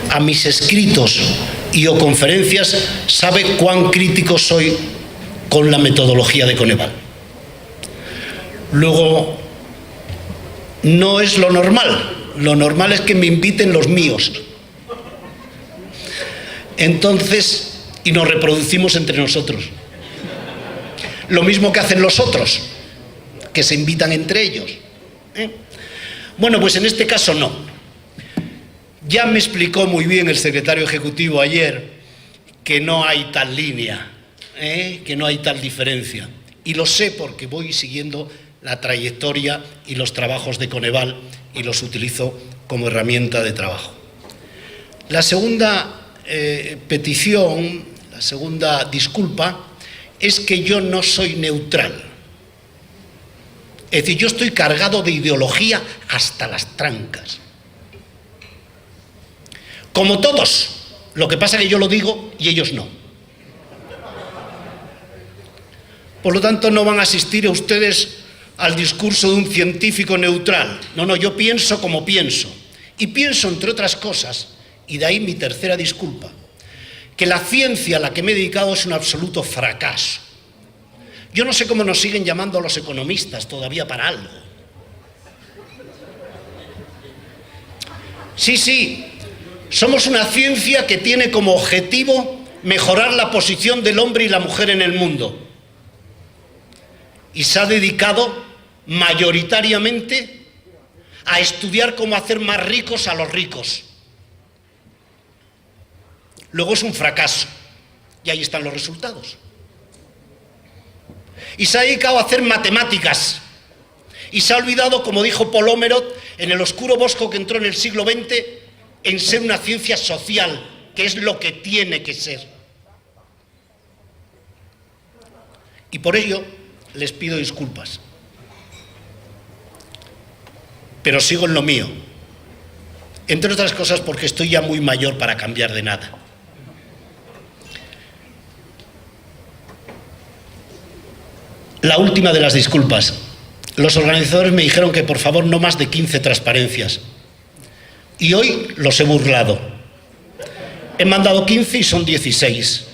A mis escritos y o conferencias sabe cuán crítico soy con la metodología de Coneval. Luego, no es lo normal es que me inviten los míos. Entonces, y nos reproducimos entre nosotros. Lo mismo que hacen los otros, que se invitan entre ellos. Bueno, pues en este caso no. Ya me explicó muy bien el secretario ejecutivo ayer que no hay tal línea, que no hay tal diferencia. Y lo sé porque voy siguiendo la trayectoria y los trabajos de Coneval y los utilizo como herramienta de trabajo. La segunda petición, la segunda disculpa, es que yo no soy neutral. Es decir, yo estoy cargado de ideología hasta las trancas. Como todos, lo que pasa es que yo lo digo y ellos no. Por lo tanto, no van a asistir a ustedes al discurso de un científico neutral. No, yo pienso como pienso. Y pienso, entre otras cosas, y de ahí mi tercera disculpa, que la ciencia a la que me he dedicado es un absoluto fracaso. Yo no sé cómo nos siguen llamando a los economistas todavía para algo. Sí. Somos una ciencia que tiene como objetivo mejorar la posición del hombre y la mujer en el mundo. Y se ha dedicado mayoritariamente a estudiar cómo hacer más ricos a los ricos. Luego es un fracaso. Y ahí están los resultados. Y se ha dedicado a hacer matemáticas. Y se ha olvidado, como dijo Polómerot, en el oscuro bosco que entró en el siglo XX, en ser una ciencia social, que es lo que tiene que ser. Y por ello les pido disculpas. Pero sigo en lo mío. Entre otras cosas porque estoy ya muy mayor para cambiar de nada. La última de las disculpas. Los organizadores me dijeron que por favor no más de 15 transparencias. Y hoy los he burlado. He mandado 15 y son 16.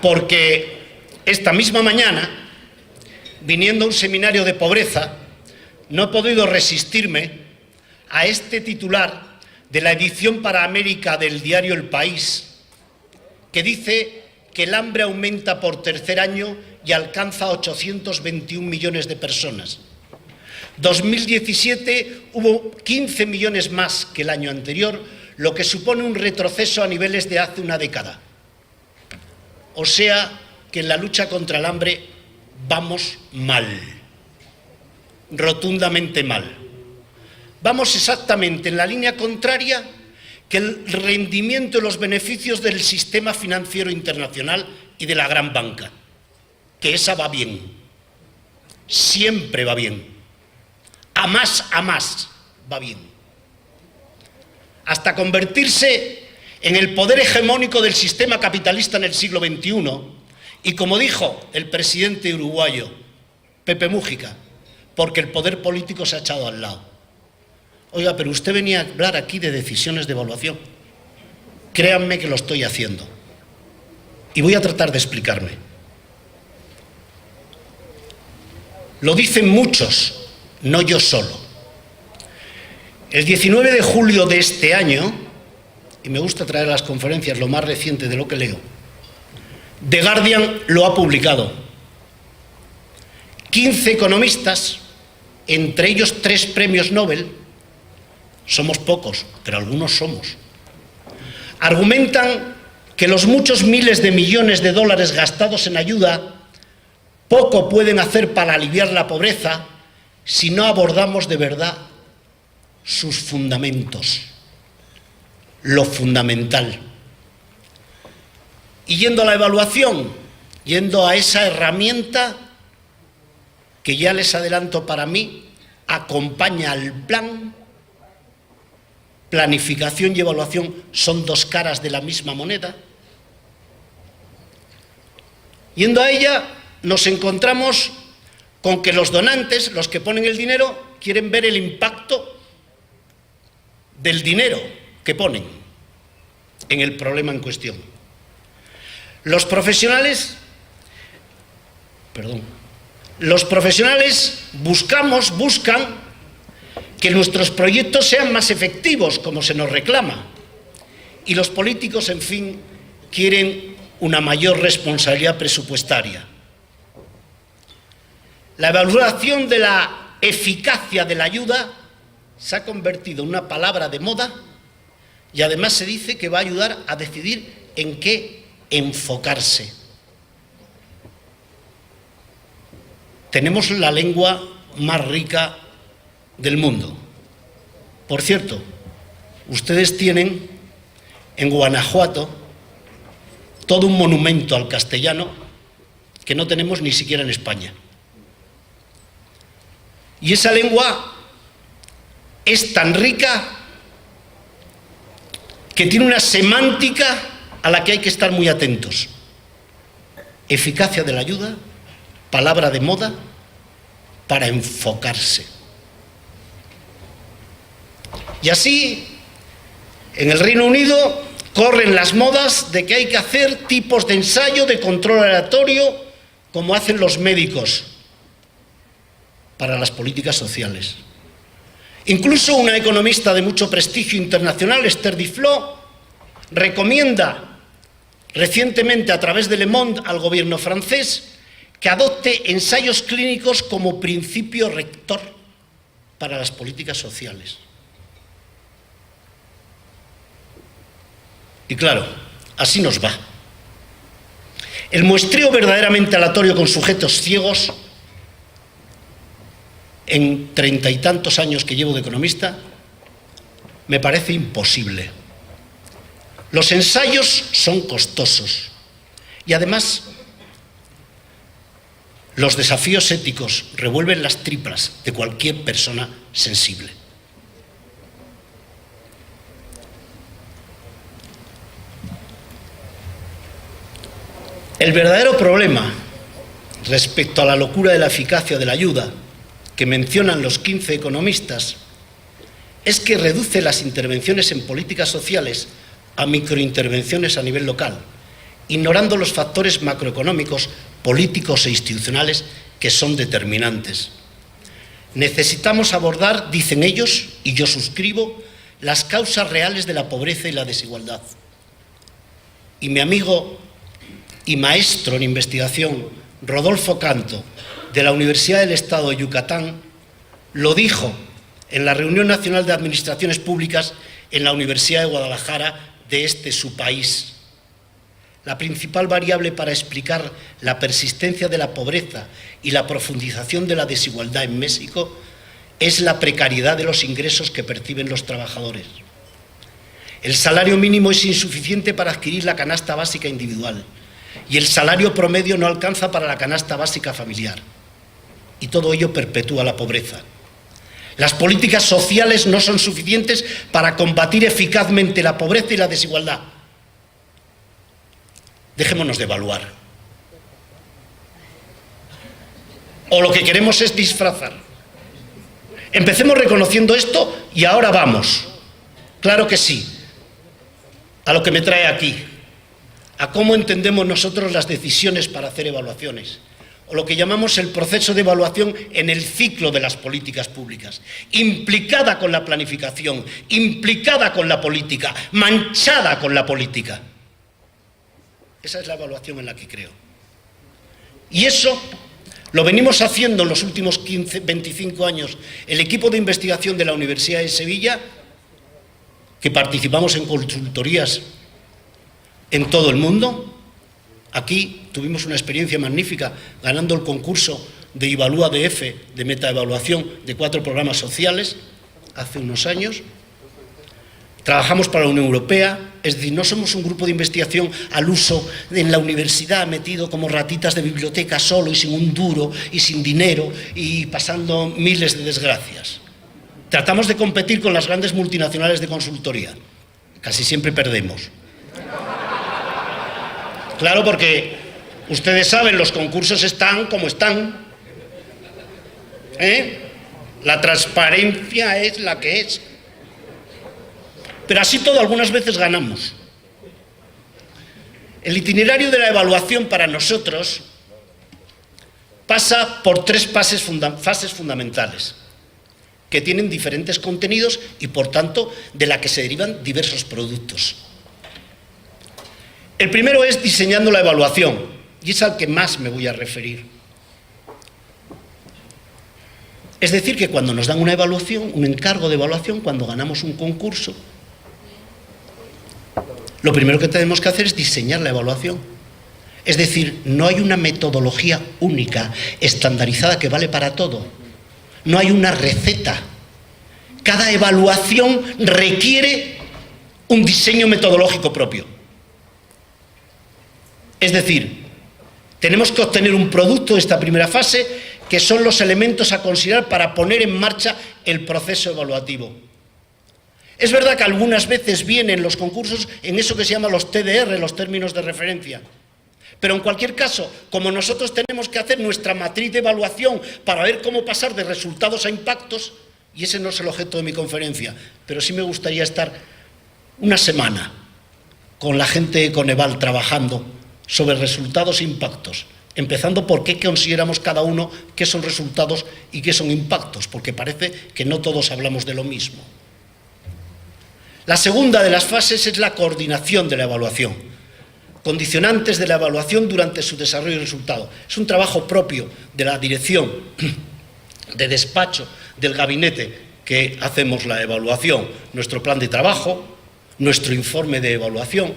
Porque esta misma mañana, viniendo a un seminario de pobreza, no he podido resistirme a este titular de la edición para América del diario El País, que dice que el hambre aumenta por tercer año y alcanza a 821 millones de personas. 2017 hubo 15 millones más que el año anterior, lo que supone un retroceso a niveles de hace una década. O sea que en la lucha contra el hambre vamos mal, rotundamente mal. Vamos exactamente en la línea contraria que el rendimiento y los beneficios del sistema financiero internacional y de la gran banca, que esa va bien, siempre va bien. A más va bien. Hasta convertirse en el poder hegemónico del sistema capitalista en el siglo XXI. Y como dijo el presidente uruguayo, Pepe Mújica, porque el poder político se ha echado al lado. Oiga, pero usted venía a hablar aquí de decisiones de evaluación. Créanme que lo estoy haciendo. Y voy a tratar de explicarme. Lo dicen muchos. No yo solo. El 19 de julio de este año, y me gusta traer a las conferencias lo más reciente de lo que leo, The Guardian lo ha publicado. 15 economistas, entre ellos 3 premios Nobel, somos pocos, pero algunos somos, argumentan que los muchos miles de millones de dólares gastados en ayuda poco pueden hacer para aliviar la pobreza si no abordamos de verdad sus fundamentos, lo fundamental. Y yendo a la evaluación, yendo a esa herramienta que ya les adelanto para mí, acompaña al plan. Planificación y evaluación son 2 caras de la misma moneda. Yendo a ella, nos encontramos con que los donantes, los que ponen el dinero, quieren ver el impacto del dinero que ponen en el problema en cuestión. Los profesionales buscan que nuestros proyectos sean más efectivos, como se nos reclama. Y los políticos, en fin, quieren una mayor responsabilidad presupuestaria. La evaluación de la eficacia de la ayuda se ha convertido en una palabra de moda y además se dice que va a ayudar a decidir en qué enfocarse. Tenemos la lengua más rica del mundo. Por cierto, ustedes tienen en Guanajuato todo un monumento al castellano que no tenemos ni siquiera en España. Y esa lengua es tan rica que tiene una semántica a la que hay que estar muy atentos. Eficacia de la ayuda, palabra de moda, para enfocarse. Y así, en el Reino Unido, corren las modas de que hay que hacer tipos de ensayo de control aleatorio como hacen los médicos para las políticas sociales. Incluso una economista de mucho prestigio internacional, Esther Duflo, recomienda recientemente a través de Le Monde al gobierno francés que adopte ensayos clínicos como principio rector para las políticas sociales. Y claro, así nos va. El muestreo verdaderamente aleatorio con sujetos ciegos, en 30 y tantos años que llevo de economista, me parece imposible. Los ensayos son costosos y además los desafíos éticos revuelven las tripas de cualquier persona sensible. El verdadero problema respecto a la locura de la eficacia de la ayuda que mencionan los 15 economistas es que reduce las intervenciones en políticas sociales a microintervenciones a nivel local, ignorando los factores macroeconómicos, políticos e institucionales que son determinantes. Necesitamos abordar, dicen ellos, y yo suscribo, las causas reales de la pobreza y la desigualdad. Y mi amigo y maestro en investigación, Rodolfo Canto, de la Universidad del Estado de Yucatán, lo dijo en la Reunión Nacional de Administraciones Públicas en la Universidad de Guadalajara de su país. La principal variable para explicar la persistencia de la pobreza y la profundización de la desigualdad en México es la precariedad de los ingresos que perciben los trabajadores. El salario mínimo es insuficiente para adquirir la canasta básica individual y el salario promedio no alcanza para la canasta básica familiar. Y todo ello perpetúa la pobreza. Las políticas sociales no son suficientes para combatir eficazmente la pobreza y la desigualdad. Dejémonos de evaluar. O lo que queremos es disfrazar. Empecemos reconociendo esto y ahora vamos. Claro que sí. A lo que me trae aquí. A cómo entendemos nosotros las decisiones para hacer evaluaciones. O lo que llamamos el proceso de evaluación en el ciclo de las políticas públicas, implicada con la planificación, implicada con la política, manchada con la política. Esa es la evaluación en la que creo. Y eso lo venimos haciendo en los últimos 25 años. El equipo de investigación de la Universidad de Sevilla, que participamos en consultorías en todo el mundo. Aquí tuvimos una experiencia magnífica ganando el concurso de Evalúa DF de metaevaluación de 4 programas sociales hace unos años. Trabajamos para la Unión Europea, es decir, no somos un grupo de investigación al uso en la universidad metido como ratitas de biblioteca solo y sin un duro y sin dinero y pasando miles de desgracias. Tratamos de competir con las grandes multinacionales de consultoría. Casi siempre perdemos. Claro, porque ustedes saben, los concursos están como están. La transparencia es la que es. Pero así todo, algunas veces ganamos. El itinerario de la evaluación para nosotros pasa por tres fases fundamentales, que tienen diferentes contenidos y, por tanto, de la que se derivan diversos productos. El primero es diseñando la evaluación, y es al que más me voy a referir. Es decir, que cuando nos dan una evaluación, un encargo de evaluación, cuando ganamos un concurso, lo primero que tenemos que hacer es diseñar la evaluación. Es decir, no hay una metodología única, estandarizada, que vale para todo. No hay una receta. Cada evaluación requiere un diseño metodológico propio. Es decir, tenemos que obtener un producto de esta primera fase, que son los elementos a considerar para poner en marcha el proceso evaluativo. Es verdad que algunas veces vienen los concursos en eso que se llama los TDR, los términos de referencia. Pero en cualquier caso, como nosotros tenemos que hacer nuestra matriz de evaluación para ver cómo pasar de resultados a impactos, y ese no es el objeto de mi conferencia, pero sí me gustaría estar una semana con la gente de Coneval trabajando sobre resultados e impactos, empezando por qué consideramos cada uno qué son resultados y qué son impactos, porque parece que no todos hablamos de lo mismo. La segunda de las fases es la coordinación de la evaluación, condicionantes de la evaluación durante su desarrollo y resultado. Es un trabajo propio de la dirección, de despacho, del gabinete que hacemos la evaluación, nuestro plan de trabajo, nuestro informe de evaluación.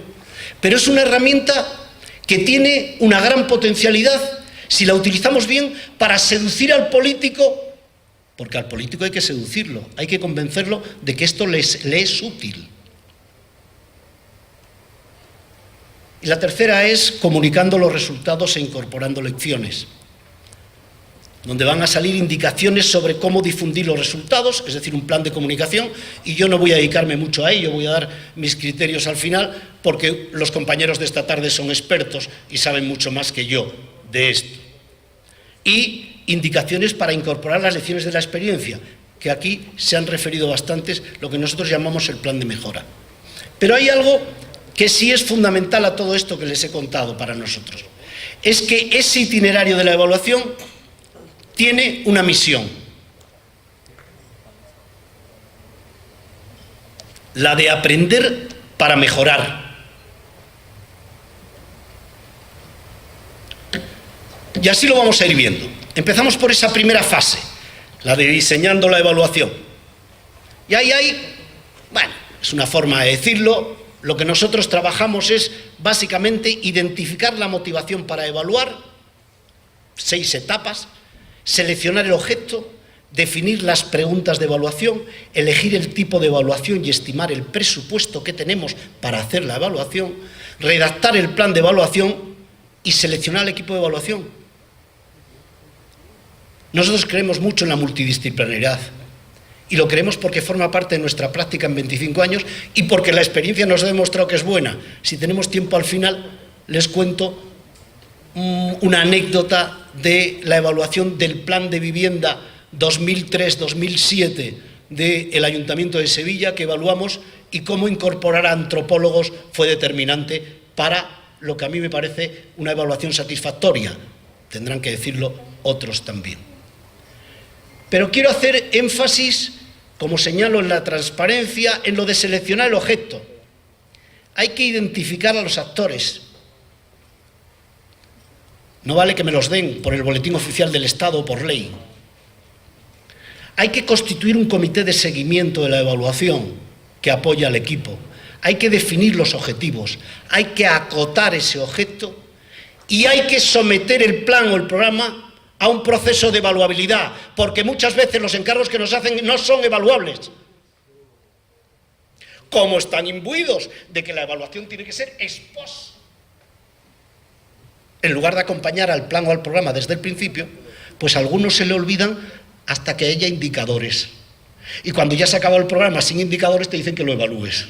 Pero es una herramienta que tiene una gran potencialidad si la utilizamos bien para seducir al político, porque al político hay que seducirlo, hay que convencerlo de que esto le es útil. Y la tercera es comunicando los resultados e incorporando lecciones, donde van a salir indicaciones sobre cómo difundir los resultados, es decir, un plan de comunicación, y yo no voy a dedicarme mucho a ello, voy a dar mis criterios al final, porque los compañeros de esta tarde son expertos y saben mucho más que yo de esto. Y indicaciones para incorporar las lecciones de la experiencia, que aquí se han referido bastantes, lo que nosotros llamamos el plan de mejora. Pero hay algo que sí es fundamental a todo esto que les he contado para nosotros. Es que ese itinerario de la evaluación tiene una misión, la de aprender para mejorar. Y así lo vamos a ir viendo. Empezamos por esa primera fase, la de diseñando la evaluación. Y ahí hay, bueno, es una forma de decirlo, lo que nosotros trabajamos es básicamente identificar la motivación para evaluar, 6 etapas, seleccionar el objeto, definir las preguntas de evaluación, elegir el tipo de evaluación y estimar el presupuesto que tenemos para hacer la evaluación, redactar el plan de evaluación y seleccionar el equipo de evaluación. Nosotros creemos mucho en la multidisciplinaridad y lo creemos porque forma parte de nuestra práctica en 25 años y porque la experiencia nos ha demostrado que es buena. Si tenemos tiempo al final, les cuento una anécdota de la evaluación del plan de vivienda 2003-2007 del Ayuntamiento de Sevilla, que evaluamos, y cómo incorporar a antropólogos fue determinante para lo que a mí me parece una evaluación satisfactoria. Tendrán que decirlo otros también. Pero quiero hacer énfasis, como señalo en la transparencia, en lo de seleccionar el objeto. Hay que identificar a los actores. No vale que me los den por el boletín oficial del Estado o por ley. Hay que constituir un comité de seguimiento de la evaluación que apoya al equipo. Hay que definir los objetivos, hay que acotar ese objeto y hay que someter el plan o el programa a un proceso de evaluabilidad, porque muchas veces los encargos que nos hacen no son evaluables. Como están imbuidos de que la evaluación tiene que ser ex post, en lugar de acompañar al plan o al programa desde el principio, pues a algunos se le olvidan hasta que haya indicadores. Y cuando ya se ha acabado el programa sin indicadores te dicen que lo evalúes.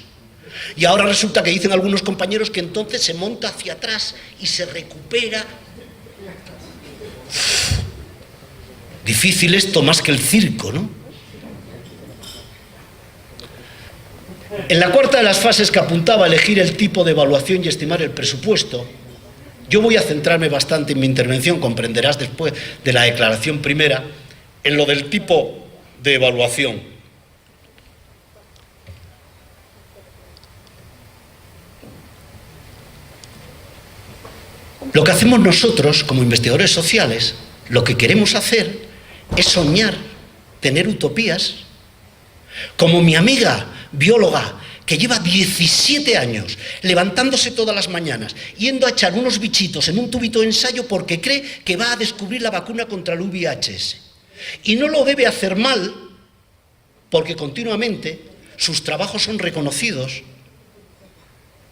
Y ahora resulta que dicen algunos compañeros que entonces se monta hacia atrás y se recupera. Difícil esto más que el circo, ¿no? En la cuarta de las fases que apuntaba a elegir el tipo de evaluación y estimar el presupuesto, yo voy a centrarme bastante en mi intervención, comprenderás después de la declaración primera, en lo del tipo de evaluación. Lo que hacemos nosotros como investigadores sociales, lo que queremos hacer es soñar, tener utopías. Como mi amiga bióloga, que lleva 17 años levantándose todas las mañanas, yendo a echar unos bichitos en un tubito de ensayo porque cree que va a descubrir la vacuna contra el VIH. Y no lo debe hacer mal, porque continuamente sus trabajos son reconocidos,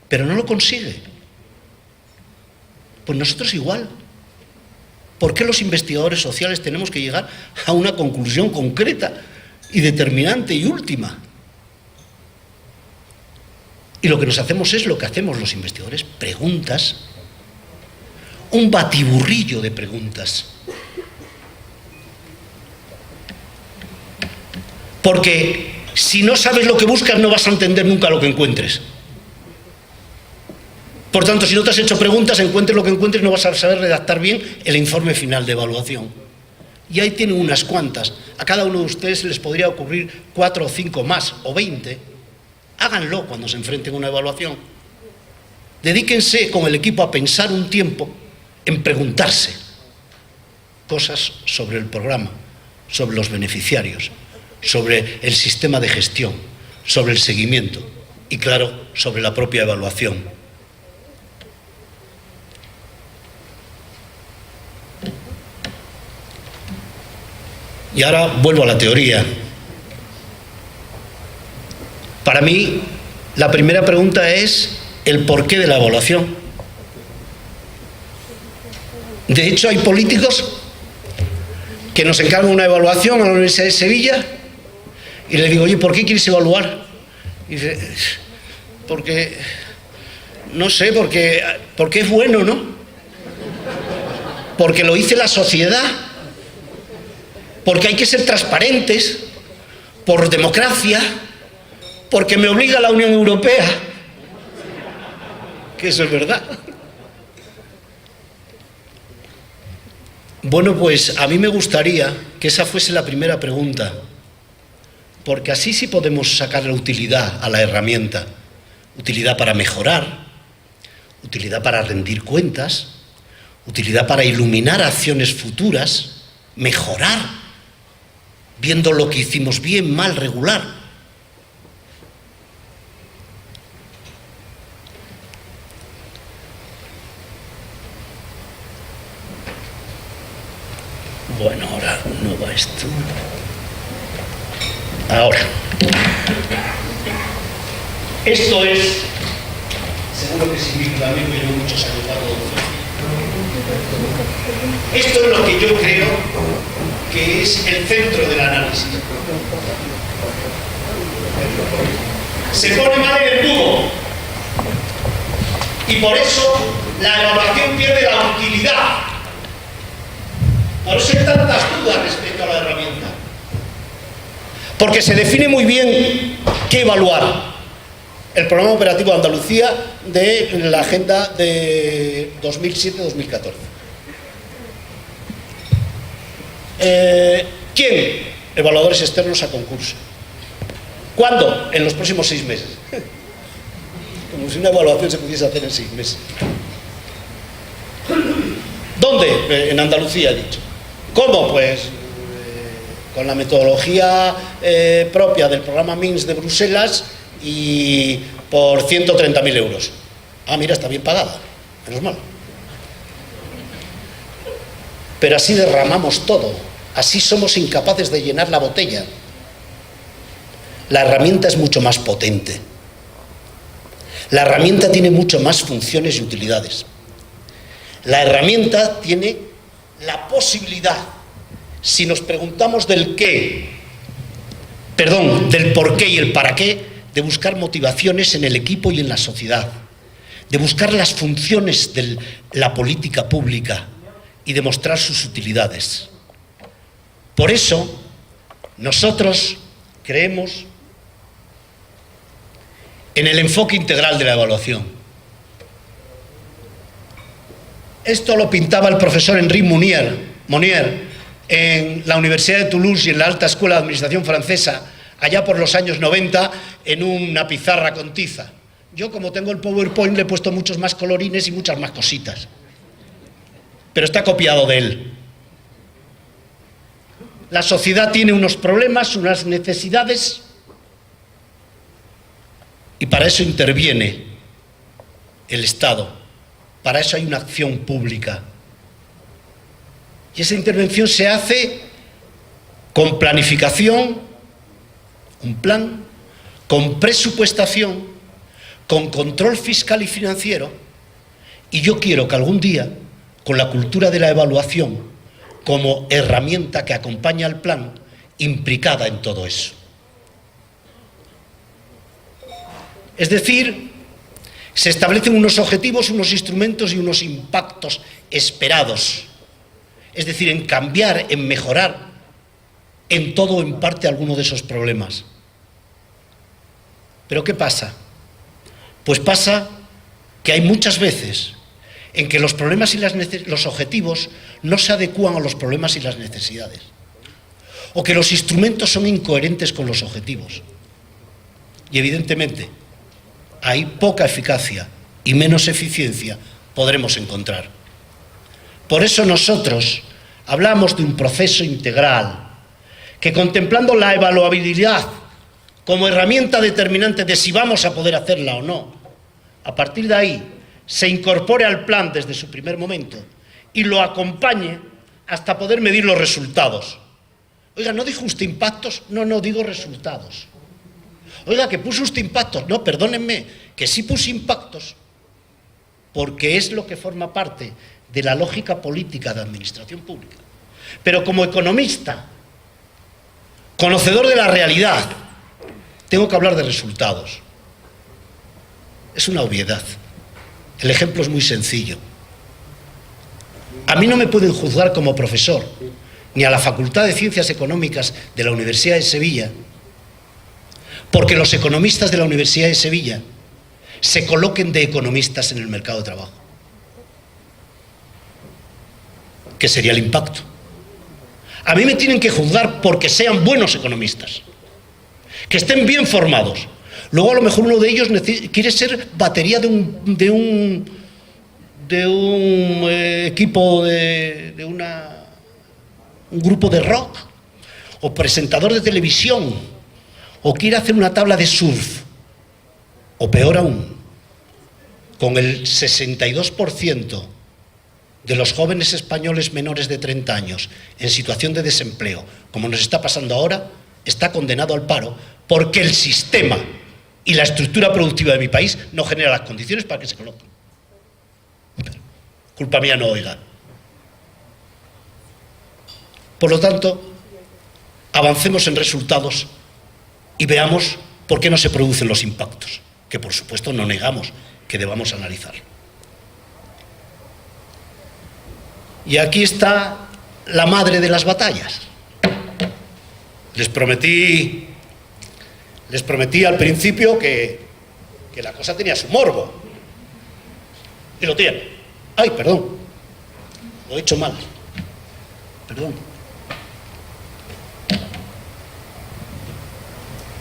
pero no lo consigue. Pues nosotros igual. ¿Por qué los investigadores sociales tenemos que llegar a una conclusión concreta y determinante y última? Y lo que nos hacemos es lo que hacemos los investigadores, preguntas, un batiburrillo de preguntas. Porque si no sabes lo que buscas, no vas a entender nunca lo que encuentres. Por tanto, si no te has hecho preguntas, encuentres lo que encuentres, no vas a saber redactar bien el informe final de evaluación. Y ahí tienen unas cuantas. A cada uno de ustedes les podría ocurrir 4 o 5 más, o 20. Háganlo cuando se enfrenten a una evaluación. Dedíquense con el equipo a pensar un tiempo en preguntarse cosas sobre el programa, sobre los beneficiarios, sobre el sistema de gestión, sobre el seguimiento y, claro, sobre la propia evaluación. Y ahora vuelvo a la teoría. Para mí, la primera pregunta es el porqué de la evaluación. De hecho, hay políticos que nos encargan una evaluación a la Universidad de Sevilla y le digo, oye, ¿por qué quieres evaluar? Y dice, porque, no sé, porque es bueno, ¿no? Porque lo dice la sociedad, porque hay que ser transparentes, por democracia, porque me obliga la Unión Europea, que eso es verdad. Bueno, pues a mí me gustaría que esa fuese la primera pregunta, porque así sí podemos sacar la utilidad a la herramienta, utilidad para mejorar, utilidad para rendir cuentas, utilidad para iluminar acciones futuras, mejorar, viendo lo que hicimos bien, mal, regular. Bueno, ahora no va esto. Ahora. Esto es, seguro que sí, también me dio mucho saludado. Esto es lo que yo creo que es el centro del análisis. Se pone mal en el nudo y por eso la evaluación pierde la utilidad. Por eso hay tantas dudas respecto a la herramienta. Porque se define muy bien qué evaluar. El programa operativo de Andalucía de la agenda de 2007-2014. ¿Quién? Evaluadores externos a concurso. ¿Cuándo? En los próximos 6 meses. Como si una evaluación se pudiese hacer en 6 meses. ¿Dónde? En Andalucía, he dicho. ¿Cómo? Pues con la metodología propia del programa MINS de Bruselas y por 130.000 euros. Ah, mira, está bien pagada. Menos mal. Pero así derramamos todo. Así somos incapaces de llenar la botella. La herramienta es mucho más potente. La herramienta tiene mucho más funciones y utilidades. La herramienta tiene la posibilidad, si nos preguntamos del por qué y el para qué, de buscar motivaciones en el equipo y en la sociedad, de buscar las funciones de la política pública y demostrar sus utilidades. Por eso, nosotros creemos en el enfoque integral de la evaluación. Esto lo pintaba el profesor Henri Monnier en la Universidad de Toulouse y en la Alta Escuela de Administración Francesa, allá por los años 90, en una pizarra con tiza. Yo, como tengo el PowerPoint, le he puesto muchos más colorines y muchas más cositas. Pero está copiado de él. La sociedad tiene unos problemas, unas necesidades, y para eso interviene el Estado. Para eso hay una acción pública. Y esa intervención se hace con planificación, un plan, con presupuestación, con control fiscal y financiero. Y yo quiero que algún día, con la cultura de la evaluación como herramienta que acompaña al plan, implicada en todo eso. Es decir, se establecen unos objetivos, unos instrumentos y unos impactos esperados. Es decir, en cambiar, en mejorar, en todo o en parte alguno de esos problemas. ¿Pero qué pasa? Pues pasa que hay muchas veces en que los problemas y los objetivos no se adecúan a los problemas y las necesidades, o que los instrumentos son incoherentes con los objetivos. Y evidentemente, hay poca eficacia y menos eficiencia podremos encontrar. Por eso nosotros hablamos de un proceso integral que, contemplando la evaluabilidad como herramienta determinante de si vamos a poder hacerla o no, a partir de ahí se incorpore al plan desde su primer momento y lo acompañe hasta poder medir los resultados. Oiga, ¿no dijo usted impactos? No, digo resultados. Oiga, ¿que puso usted impactos? No, perdónenme, que sí puse impactos, porque es lo que forma parte de la lógica política de administración pública. Pero como economista, conocedor de la realidad, tengo que hablar de resultados. Es una obviedad. El ejemplo es muy sencillo. A mí no me pueden juzgar como profesor, ni a la Facultad de Ciencias Económicas de la Universidad de Sevilla, porque los economistas de la Universidad de Sevilla se coloquen de economistas en el mercado de trabajo. ¿Qué sería el impacto? A mí me tienen que juzgar porque sean buenos economistas, que estén bien formados. Luego a lo mejor uno de ellos quiere ser batería de un equipo, de un grupo de rock, o presentador de televisión, o quiere hacer una tabla de surf, o peor aún, con el 62% de los jóvenes españoles menores de 30 años en situación de desempleo, como nos está pasando ahora, está condenado al paro porque el sistema y la estructura productiva de mi país no genera las condiciones para que se coloquen. Culpa mía no, oiga. Por lo tanto, avancemos en resultados y veamos por qué no se producen los impactos, que por supuesto no negamos que debamos analizar. Y aquí está la madre de las batallas. Les prometí al principio que la cosa tenía su morbo. Y lo tiene. Ay, perdón. Lo he hecho mal. Perdón.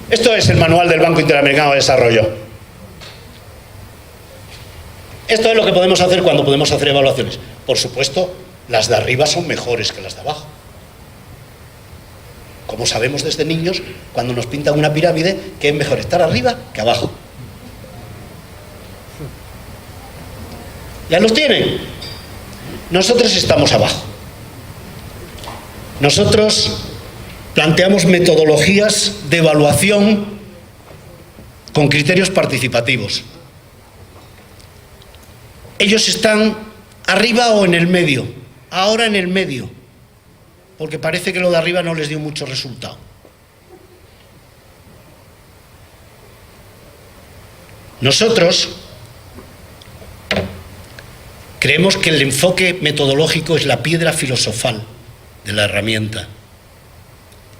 Esto es el manual del Banco Interamericano de Desarrollo. Esto es lo que podemos hacer cuando podemos hacer evaluaciones. Por supuesto, las de arriba son mejores que las de abajo. Como sabemos desde niños, cuando nos pintan una pirámide, que es mejor estar arriba que abajo. ¿Ya los tienen? Nosotros estamos abajo. Nosotros planteamos metodologías de evaluación con criterios participativos. Ellos están arriba o en el medio. Ahora en el medio, porque parece que lo de arriba no les dio mucho resultado. Nosotros creemos que el enfoque metodológico es la piedra filosofal de la herramienta.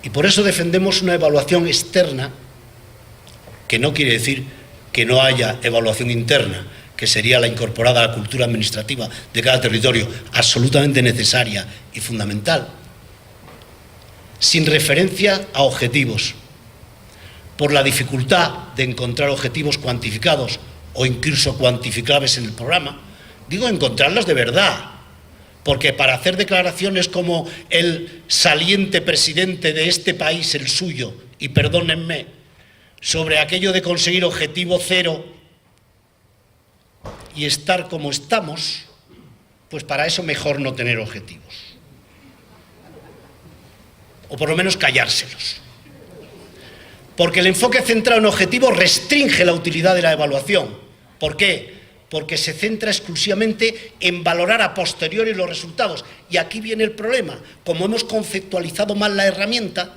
Y por eso defendemos una evaluación externa, que no quiere decir que no haya evaluación interna, que sería la incorporada a la cultura administrativa de cada territorio, absolutamente necesaria y fundamental, sin referencia a objetivos, por la dificultad de encontrar objetivos cuantificados o incluso cuantificables en el programa. Digo encontrarlos de verdad, porque para hacer declaraciones como el saliente presidente de este país, el suyo, y perdónenme, sobre aquello de conseguir objetivo cero y estar como estamos, pues para eso mejor no tener objetivos. O por lo menos callárselos. Porque el enfoque centrado en objetivos restringe la utilidad de la evaluación. ¿Por qué? Porque se centra exclusivamente en valorar a posteriori los resultados. Y aquí viene el problema. Como hemos conceptualizado mal la herramienta,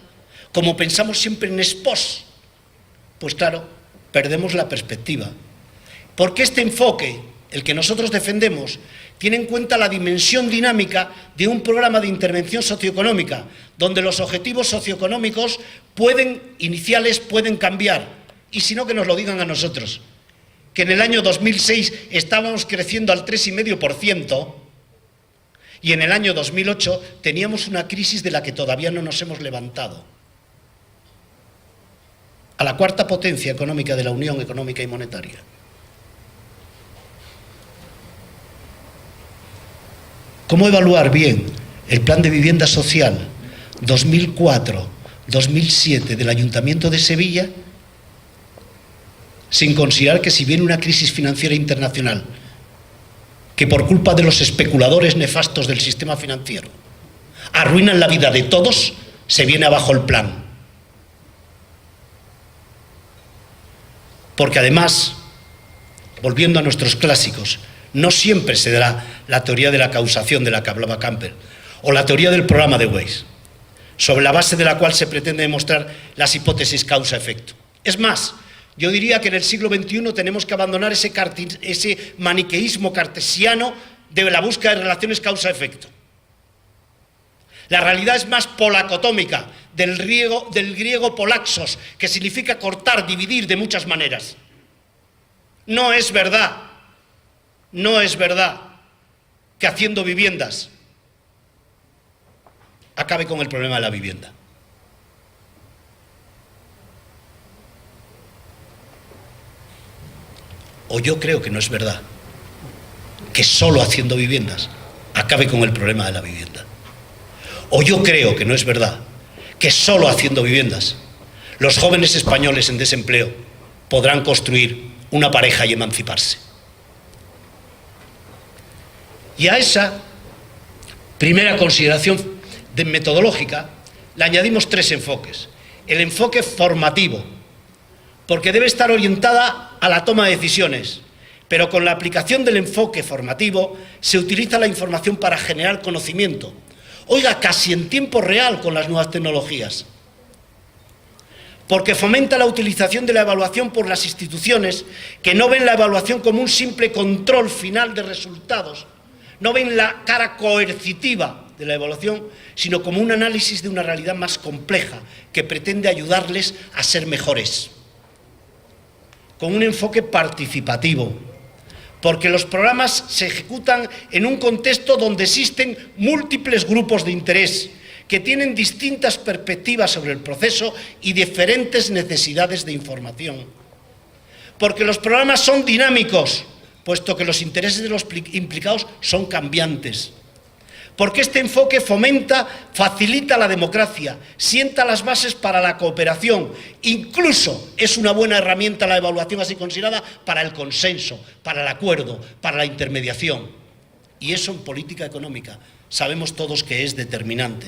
como pensamos siempre en ex post, pues claro, perdemos la perspectiva. Porque este enfoque, el que nosotros defendemos, tiene en cuenta la dimensión dinámica de un programa de intervención socioeconómica, donde los objetivos socioeconómicos iniciales pueden cambiar. Y si no, que nos lo digan a nosotros. Que en el año 2006 estábamos creciendo al 3,5% y en el año 2008 teníamos una crisis de la que todavía no nos hemos levantado. A la cuarta potencia económica de la Unión Económica y Monetaria. ¿Cómo evaluar bien el plan de vivienda social 2004-2007 del Ayuntamiento de Sevilla sin considerar que si viene una crisis financiera internacional que por culpa de los especuladores nefastos del sistema financiero arruinan la vida de todos, se viene abajo el plan? Porque además, volviendo a nuestros clásicos, no siempre se dará la teoría de la causación de la que hablaba Campbell, o la teoría del programa de Weiss, sobre la base de la cual se pretende demostrar las hipótesis causa-efecto. Es más, yo diría que en el siglo XXI tenemos que abandonar ese maniqueísmo cartesiano de la búsqueda de relaciones causa-efecto. La realidad es más polacotómica, del griego polaxos, que significa cortar, dividir de muchas maneras. No es verdad que haciendo viviendas acabe con el problema de la vivienda. O yo creo que no es verdad que solo haciendo viviendas acabe con el problema de la vivienda. O yo creo que no es verdad que solo haciendo viviendas los jóvenes españoles en desempleo podrán construir una pareja y emanciparse. Y a esa primera consideración metodológica le añadimos tres enfoques. El enfoque formativo, porque debe estar orientada a la toma de decisiones, pero con la aplicación del enfoque formativo se utiliza la información para generar conocimiento. Oiga, casi en tiempo real con las nuevas tecnologías. Porque fomenta la utilización de la evaluación por las instituciones que no ven la evaluación como un simple control final de resultados, no ven la cara coercitiva de la evaluación, sino como un análisis de una realidad más compleja que pretende ayudarles a ser mejores. Con un enfoque participativo, porque los programas se ejecutan en un contexto donde existen múltiples grupos de interés que tienen distintas perspectivas sobre el proceso y diferentes necesidades de información. Porque los programas son dinámicos, puesto que los intereses de los implicados son cambiantes. Porque este enfoque facilita la democracia, sienta las bases para la cooperación, incluso es una buena herramienta la evaluación así considerada para el consenso, para el acuerdo, para la intermediación. Y eso en política económica sabemos todos que es determinante.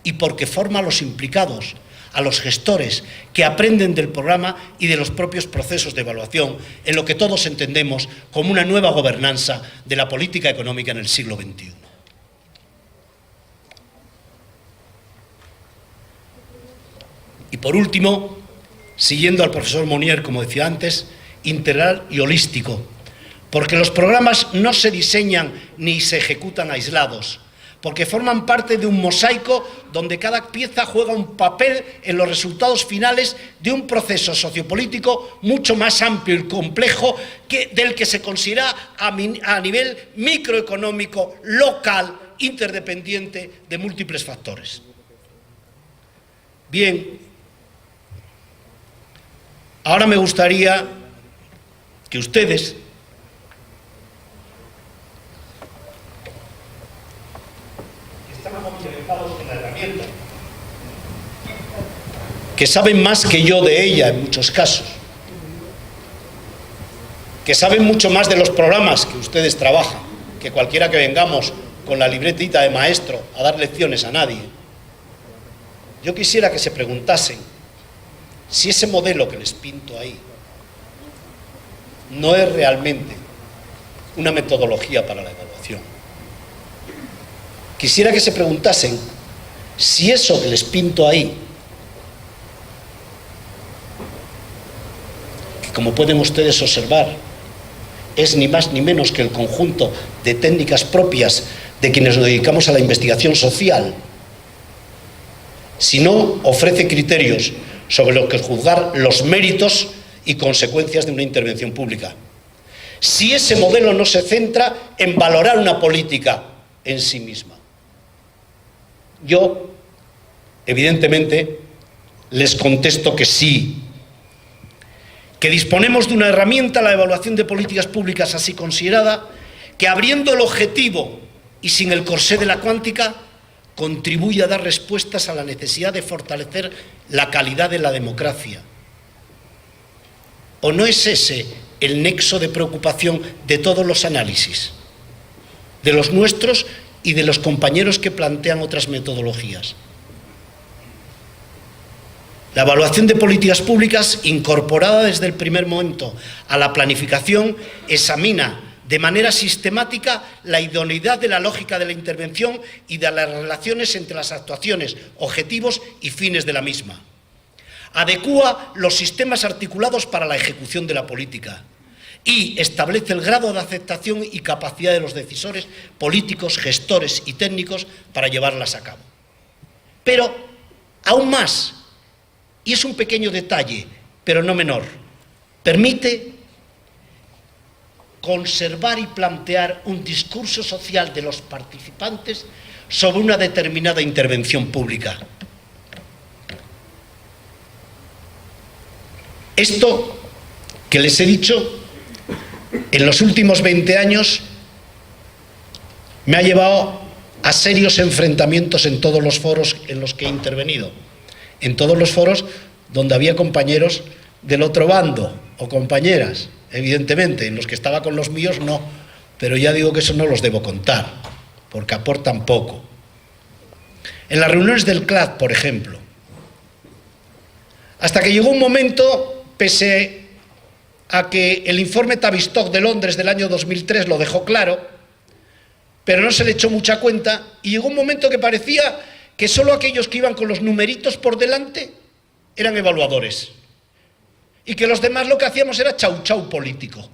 Y porque forma a los implicados, a los gestores que aprenden del programa y de los propios procesos de evaluación, en lo que todos entendemos como una nueva gobernanza de la política económica en el siglo XXI. Y por último, siguiendo al profesor Monnier, como decía antes, integral y holístico, porque los programas no se diseñan ni se ejecutan aislados, porque forman parte de un mosaico donde cada pieza juega un papel en los resultados finales de un proceso sociopolítico mucho más amplio y complejo del que se considera a nivel microeconómico, local, interdependiente de múltiples factores. Bien, ahora me gustaría que ustedes en la herramienta, que saben más que yo de ella en muchos casos, que saben mucho más de los programas que ustedes trabajan, que cualquiera que vengamos con la libretita de maestro a dar lecciones a nadie. Yo quisiera que se preguntasen si ese modelo que les pinto ahí no es realmente una metodología para la evaluación. Quisiera que se preguntasen si eso que les pinto ahí, que como pueden ustedes observar, es ni más ni menos que el conjunto de técnicas propias de quienes nos dedicamos a la investigación social, si no ofrece criterios sobre los que juzgar los méritos y consecuencias de una intervención pública. Si ese modelo no se centra en valorar una política en sí misma. Yo, evidentemente, les contesto que sí, que disponemos de una herramienta, la evaluación de políticas públicas así considerada, que abriendo el objetivo y sin el corsé de la cuántica, contribuye a dar respuestas a la necesidad de fortalecer la calidad de la democracia. ¿O no es ese el nexo de preocupación de todos los análisis, de los nuestros y de los compañeros que plantean otras metodologías? La evaluación de políticas públicas, incorporada desde el primer momento a la planificación, examina de manera sistemática la idoneidad de la lógica de la intervención y de las relaciones entre las actuaciones, objetivos y fines de la misma. Adecúa los sistemas articulados para la ejecución de la política y establece el grado de aceptación y capacidad de los decisores políticos, gestores y técnicos para llevarlas a cabo. Pero, aún más, y es un pequeño detalle, pero no menor, permite conservar y plantear un discurso social de los participantes sobre una determinada intervención pública. Esto que les he dicho, en los últimos 20 años, me ha llevado a serios enfrentamientos en todos los foros en los que he intervenido. En todos los foros donde había compañeros del otro bando, o compañeras, evidentemente. En los que estaba con los míos no, pero ya digo que eso no los debo contar, porque aportan poco. En las reuniones del CLAD, por ejemplo, hasta que llegó un momento, pese a que el informe Tavistock de Londres del año 2003 lo dejó claro, pero no se le echó mucha cuenta, y llegó un momento que parecía que solo aquellos que iban con los numeritos por delante eran evaluadores, y que los demás lo que hacíamos era chau chau político,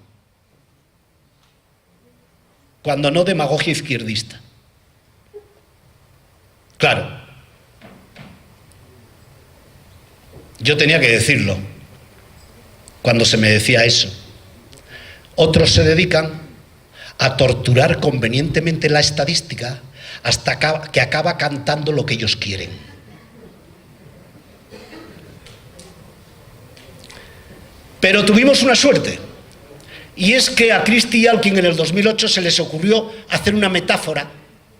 cuando no demagogia izquierdista. Claro, yo tenía que decirlo cuando se me decía eso. Otros se dedican a torturar convenientemente la estadística hasta que acaba cantando lo que ellos quieren. Pero tuvimos una suerte, y es que a Christie y Alkin en el 2008 se les ocurrió hacer una metáfora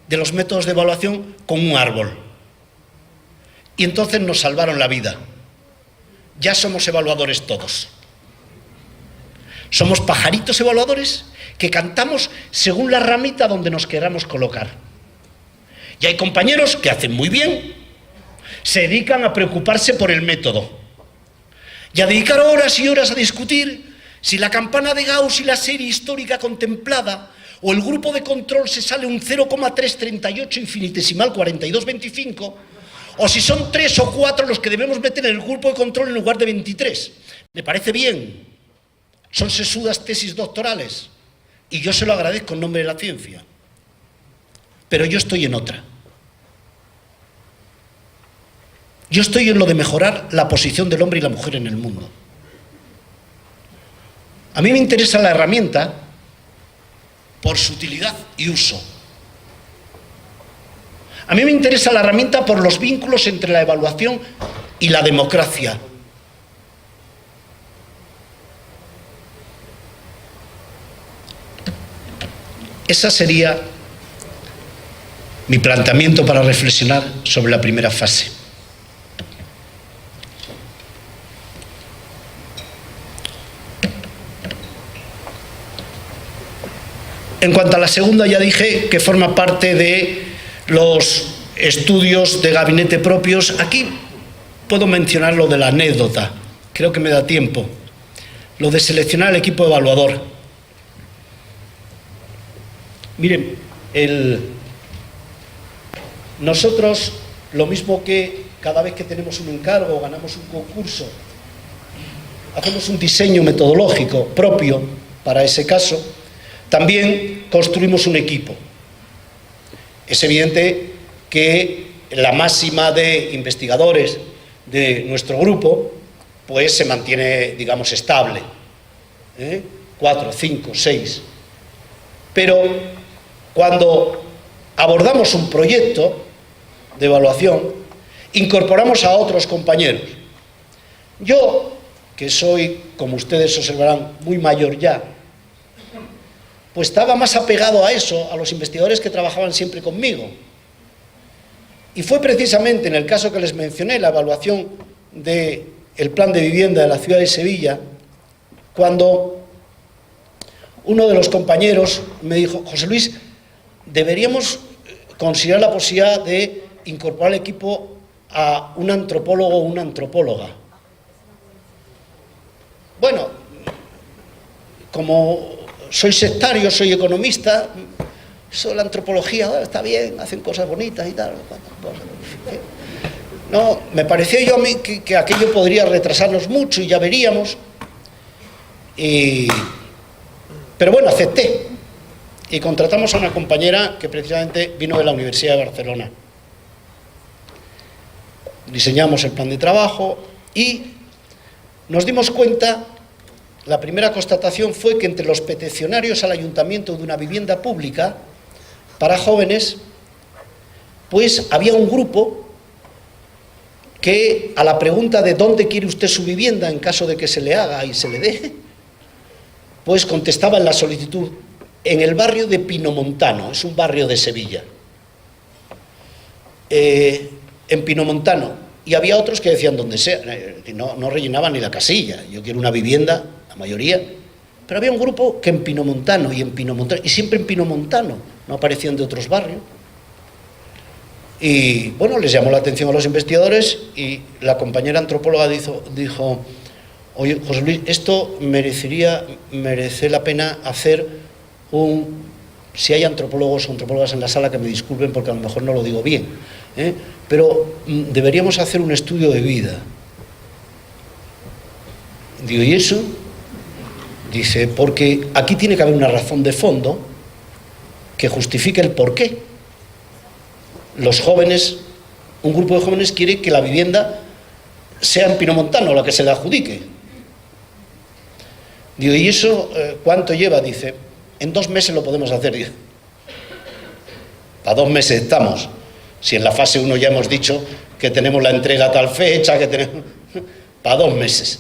de los métodos de evaluación con un árbol. Y entonces nos salvaron la vida. Ya somos evaluadores todos. Somos pajaritos evaluadores que cantamos según la ramita donde nos queramos colocar. Y hay compañeros que hacen muy bien, se dedican a preocuparse por el método y a dedicar horas y horas a discutir si la campana de Gauss y la serie histórica contemplada o el grupo de control se sale un 0,338 infinitesimal 4225, o si son 3 o 4 los que debemos meter en el grupo de control en lugar de 23. Me parece bien, son sesudas tesis doctorales y yo se lo agradezco en nombre de la ciencia. pero yo estoy en otra. Yo estoy en lo de mejorar la posición del hombre y la mujer en el mundo. A mí me interesa la herramienta por su utilidad y uso. A mí me interesa la herramienta por los vínculos entre la evaluación y la democracia. Ese sería mi planteamiento para reflexionar sobre la primera fase. En cuanto a la segunda, ya dije que forma parte de los estudios de gabinete propios. Aquí puedo mencionar lo de la anécdota, creo que me da tiempo. Lo de seleccionar el equipo evaluador. Miren, nosotros, lo mismo que cada vez que tenemos un encargo o ganamos un concurso, hacemos un diseño metodológico propio para ese caso, también construimos un equipo. Es evidente que la máxima de investigadores de nuestro grupo pues se mantiene, digamos, estable. 4, 5, 6. Pero cuando abordamos un proyecto de evaluación, incorporamos a otros compañeros. Yo, que soy, como ustedes observarán, muy mayor ya, pues estaba más apegado a eso, a los investigadores que trabajaban siempre conmigo. Y fue precisamente en el caso que les mencioné, la evaluación del plan de vivienda de la ciudad de Sevilla, cuando uno de los compañeros me dijo: José Luis, deberíamos considerar la posibilidad de incorporar al equipo a un antropólogo o una antropóloga. Bueno, como soy sectario, soy economista, eso de la antropología está bien, hacen cosas bonitas y tal. No, me pareció yo a mí que aquello podría retrasarnos mucho y ya veríamos. Pero bueno, acepté. Y contratamos a una compañera que precisamente vino de la Universidad de Barcelona. Diseñamos el plan de trabajo y nos dimos cuenta. La primera constatación fue que entre los peticionarios al ayuntamiento de una vivienda pública para jóvenes, pues había un grupo que a la pregunta de ¿dónde quiere usted su vivienda en caso de que se le haga y se le dé?, pues contestaba en la solicitud: en el barrio de Pinomontano, es un barrio de Sevilla, en Pinomontano. Y había otros que decían donde sea, no rellenaban ni la casilla. Yo quiero una vivienda, la mayoría, pero había un grupo que en Pinomontano y siempre en Pinomontano, no aparecían de otros barrios. Y bueno, les llamó la atención a los investigadores y la compañera antropóloga dijo: oye, José Luis, esto merece la pena hacer si hay antropólogos o antropólogas en la sala, que me disculpen porque a lo mejor no lo digo bien, pero deberíamos hacer un estudio de vida. Digo, ¿y eso? Dice, porque aquí tiene que haber una razón de fondo que justifique el porqué. Los jóvenes, un grupo de jóvenes quiere que la vivienda sea en Pinomontano la que se le adjudique. Digo, ¿y eso cuánto lleva? Dice, en 2 meses lo podemos hacer. Digo, para 2 meses estamos. Si en la fase 1 ya hemos dicho que tenemos la entrega a tal fecha, que tenemos... para 2 meses.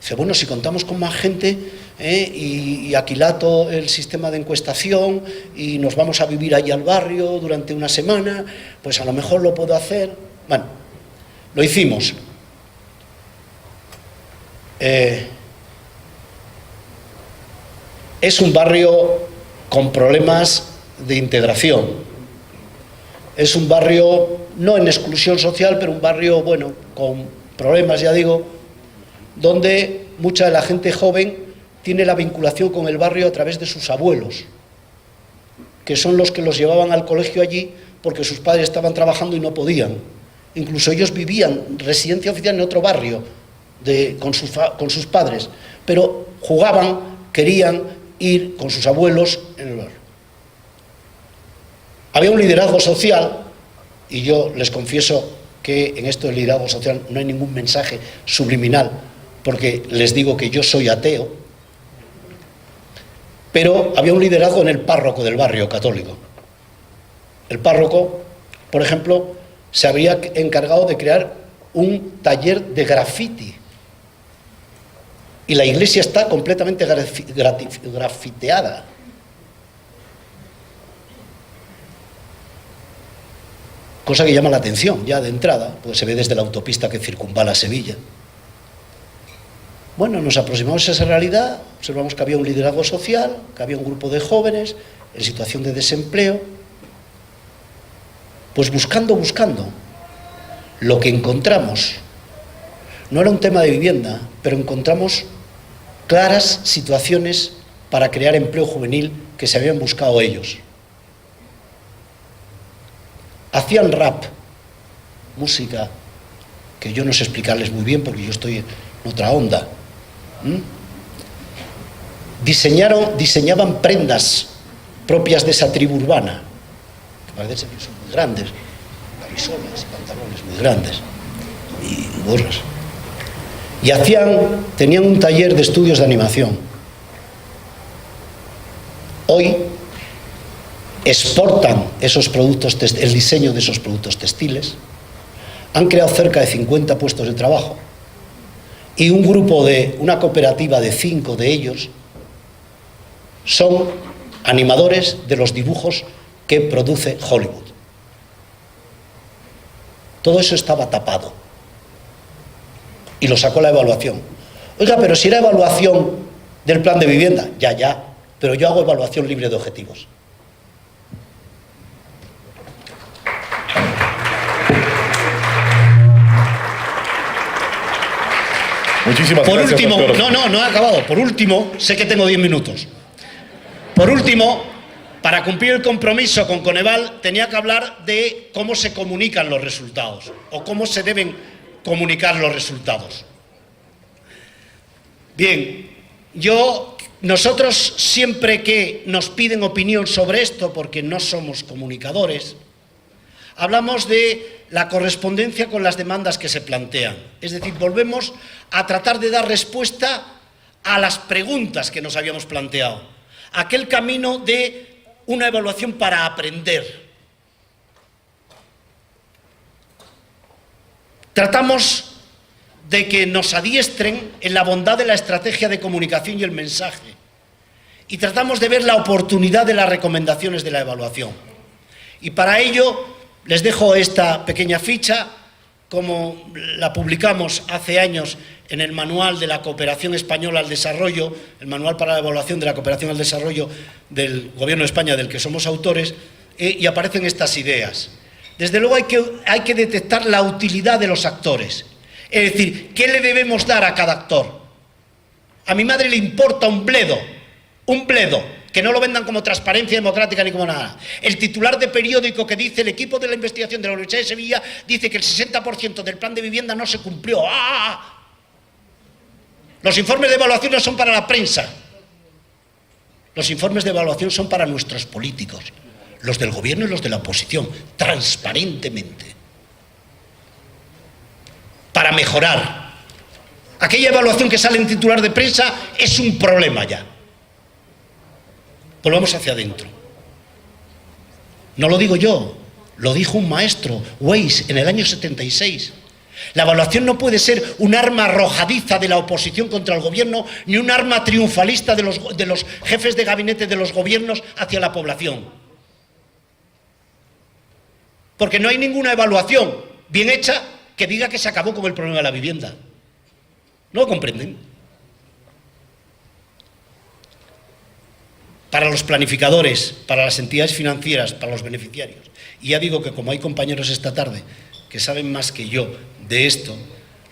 Dice, bueno, si contamos con más gente y aquilato el sistema de encuestación y nos vamos a vivir allí al barrio durante una semana, pues a lo mejor lo puedo hacer. Bueno, lo hicimos. Es un barrio con problemas de integración. Es un barrio, no en exclusión social, pero un barrio, bueno, con problemas, ya digo, donde mucha de la gente joven tiene la vinculación con el barrio a través de sus abuelos, que son los que los llevaban al colegio allí porque sus padres estaban trabajando y no podían. Incluso ellos vivían residencia oficial en otro barrio con sus padres, pero jugaban, querían ir con sus abuelos en el barrio. Había un liderazgo social, y yo les confieso que en esto del liderazgo social no hay ningún mensaje subliminal, porque les digo que yo soy ateo, pero había un liderazgo en el párroco del barrio católico. El párroco, por ejemplo, se había encargado de crear un taller de graffiti. Y la iglesia está completamente grafiteada. Cosa que llama la atención ya de entrada, pues se ve desde la autopista que circunvala Sevilla. Bueno, nos aproximamos a esa realidad, observamos que había un liderazgo social, que había un grupo de jóvenes en situación de desempleo. Pues buscando, lo que encontramos no era un tema de vivienda, pero encontramos claras situaciones para crear empleo juvenil que se habían buscado ellos. Hacían rap, música, que yo no sé explicarles muy bien porque yo estoy en otra onda. Diseñaban prendas propias de esa tribu urbana, que parece que son muy grandes, camisolas y pantalones muy grandes, y gorras. Y tenían un taller de estudios de animación. Hoy exportan esos productos, el diseño de esos productos textiles, han creado cerca de 50 puestos de trabajo, y una cooperativa de 5 de ellos son animadores de los dibujos que produce Hollywood. Todo eso estaba tapado y lo sacó la evaluación. Oiga, pero si era evaluación del plan de vivienda, ya, pero yo hago evaluación libre de objetivos. Muchísimas por gracias, último, doctor. no he acabado. Por último, sé que tengo 10 minutos. Por último, para cumplir el compromiso con Coneval, tenía que hablar de cómo se comunican los resultados o cómo se deben comunicar los resultados. Bien, nosotros siempre que nos piden opinión sobre esto, porque no somos comunicadores, hablamos de la correspondencia con las demandas que se plantean. Es decir, volvemos a tratar de dar respuesta a las preguntas que nos habíamos planteado. Aquel camino de una evaluación para aprender. Tratamos de que nos adiestren en la bondad de la estrategia de comunicación y el mensaje. Y tratamos de ver la oportunidad de las recomendaciones de la evaluación. Y para ello les dejo esta pequeña ficha, como la publicamos hace años en el Manual de la Cooperación Española al Desarrollo, el Manual para la Evaluación de la Cooperación al Desarrollo del Gobierno de España, del que somos autores, y aparecen estas ideas. Desde luego hay que detectar la utilidad de los actores, es decir, ¿qué le debemos dar a cada actor? A mi madre le importa un bledo, que no lo vendan como transparencia democrática ni como nada. El titular de periódico que dice el equipo de la investigación de la Universidad de Sevilla dice que el 60% del plan de vivienda no se cumplió. ¡Ah! Los informes de evaluación no son para la prensa. Los informes de evaluación son para nuestros políticos, los del gobierno y los de la oposición, transparentemente. Para mejorar. Aquella evaluación que sale en titular de prensa es un problema ya. Volvamos hacia adentro. No lo digo yo, lo dijo un maestro, Weiss, en el año 76. La evaluación no puede ser un arma arrojadiza de la oposición contra el gobierno, ni un arma triunfalista de los jefes de gabinete de los gobiernos hacia la población. Porque no hay ninguna evaluación bien hecha que diga que se acabó con el problema de la vivienda. ¿No lo comprenden? Para los planificadores, para las entidades financieras, para los beneficiarios. Y ya digo que como hay compañeros esta tarde que saben más que yo de esto,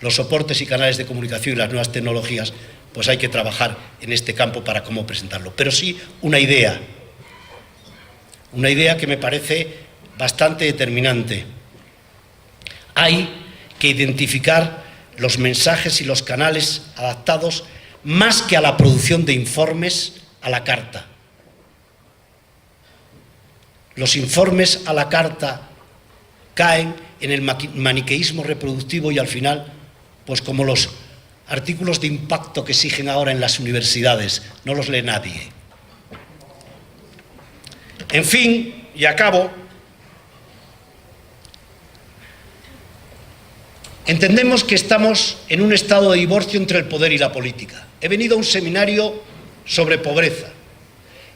los soportes y canales de comunicación y las nuevas tecnologías, pues hay que trabajar en este campo para cómo presentarlo. Pero sí una idea que me parece bastante determinante. Hay que identificar los mensajes y los canales adaptados más que a la producción de informes a la carta. Los informes a la carta caen en el maniqueísmo reproductivo y al final, pues como los artículos de impacto que exigen ahora en las universidades, no los lee nadie. En fin, y acabo, entendemos que estamos en un estado de divorcio entre el poder y la política. He venido a un seminario sobre pobreza